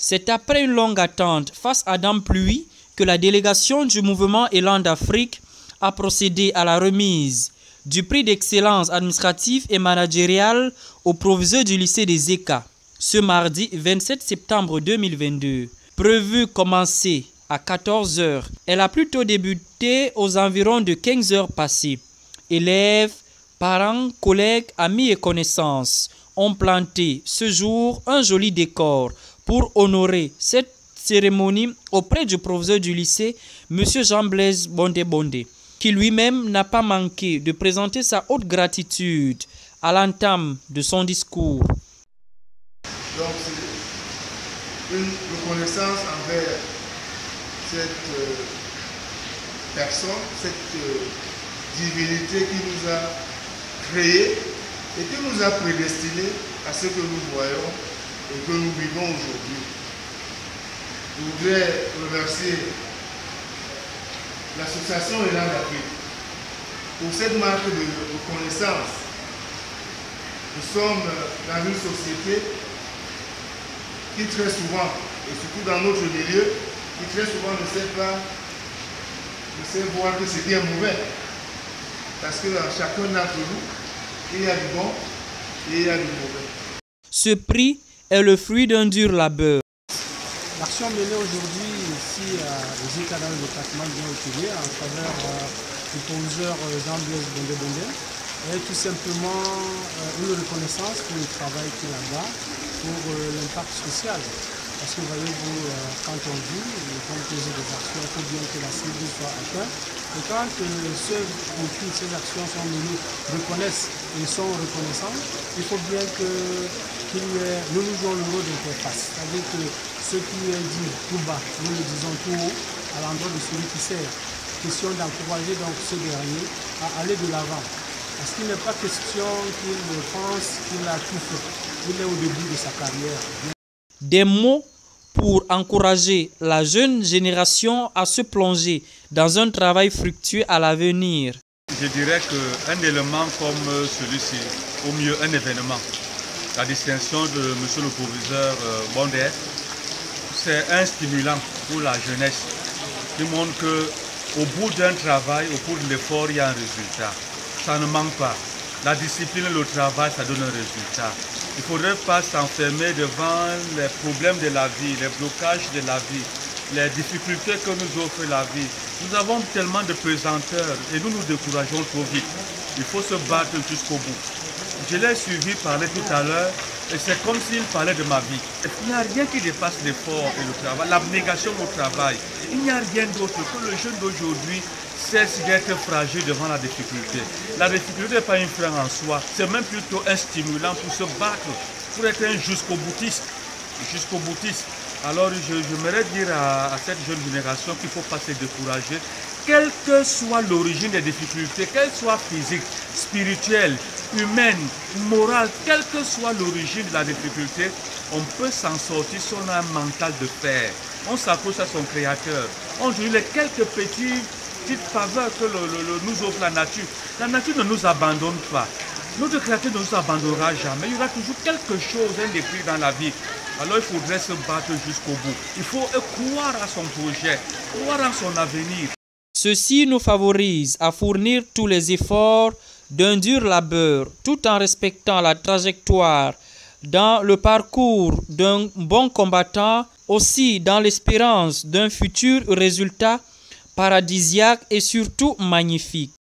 C'est après une longue attente face à Dame Pluie que la délégation du mouvement Élan d'Afrique a procédé à la remise du prix d'excellence administrative et managériale au proviseur du lycée des ECA ce mardi 27 septembre 2022. Prévu commencer à 14 h, elle a plutôt débuté aux environs de 15 h passées. Élèves, parents, collègues, amis et connaissances ont planté ce jour un joli décor pour honorer cette cérémonie auprès du proviseur du lycée, M. Jean-Blaise Bondé, qui lui-même n'a pas manqué de présenter sa haute gratitude à l'entame de son discours. Donc c'est une reconnaissance envers cette personne, cette divinité qui nous a créés et qui nous a prédestinés à ce que nous voyons et que nous vivons aujourd'hui. Je voudrais remercier l'association Élan d'Afrique pour cette marque de reconnaissance. Nous sommes dans une société qui très souvent, et surtout dans notre milieu, qui très souvent ne sait voir que c'est bien mauvais. Parce que dans chacun d'entre nous, il y a du bon et il y a du mauvais. Ce prix est le fruit d'un dur labeur. L'action menée aujourd'hui ici aux ECA dans le département de Bien-Otilier en faveur du proviseur Jean-Blaise Bondé est tout simplement une reconnaissance pour le travail qu'il a là pour l'impact social. Parce que voyez-vous, quand on dit, quand on fait des actions, il faut bien que la cible soit atteinte. Et quand ceux pour qui ces actions sont menées reconnaissent et sont reconnaissants, il faut bien que nous jouons le rôle d'interface. C'est-à-dire que ce qui est dit tout bas, nous le disons tout haut à l'endroit de celui qui sert. Question d'encourager donc ce dernier à aller de l'avant. Parce qu'il n'est pas question qu'il pense qu'il a tout fait. Il est au début de sa carrière. Des mots pour encourager la jeune génération à se plonger dans un travail fructueux à l'avenir. Je dirais qu'un élément comme celui-ci, au mieux un événement, la distinction de M. le proviseur Bondé, c'est un stimulant pour la jeunesse qui montre qu'au bout d'un travail, au bout de l'effort, il y a un résultat. Ça ne manque pas. La discipline et le travail, ça donne un résultat. Il ne faudrait pas s'enfermer devant les problèmes de la vie, les blocages de la vie, les difficultés que nous offre la vie. Nous avons tellement de pesanteurs et nous nous décourageons trop vite. Il faut se battre jusqu'au bout. Je l'ai suivi parler tout à l'heure et c'est comme s'il parlait de ma vie. Il n'y a rien qui dépasse l'effort et le travail, l'abnégation au travail. Il n'y a rien d'autre que le jeune d'aujourd'hui cesse d'être fragile devant la difficulté. La difficulté n'est pas une frein en soi, c'est même plutôt un stimulant pour se battre, pour être un jusqu'au boutiste. Alors j'aimerais dire à cette jeune génération qu'il ne faut pas se décourager, quelle que soit l'origine des difficultés, qu'elles soient physiques, spirituelles, humaines, morales, quelle que soit l'origine de la difficulté, on peut s'en sortir si on a un mental de fer. On s'accroche à son créateur. On joue les quelques petites faveurs que nous offre la nature. La nature ne nous abandonne pas. Notre créateur ne nous abandonnera jamais. Il y aura toujours quelque chose, un défi dans la vie. Alors il faudrait se battre jusqu'au bout. Il faut croire à son projet, croire en son avenir. Ceci nous favorise à fournir tous les efforts d'un dur labeur, tout en respectant la trajectoire dans le parcours d'un bon combattant, aussi dans l'espérance d'un futur résultat paradisiaque et surtout magnifique.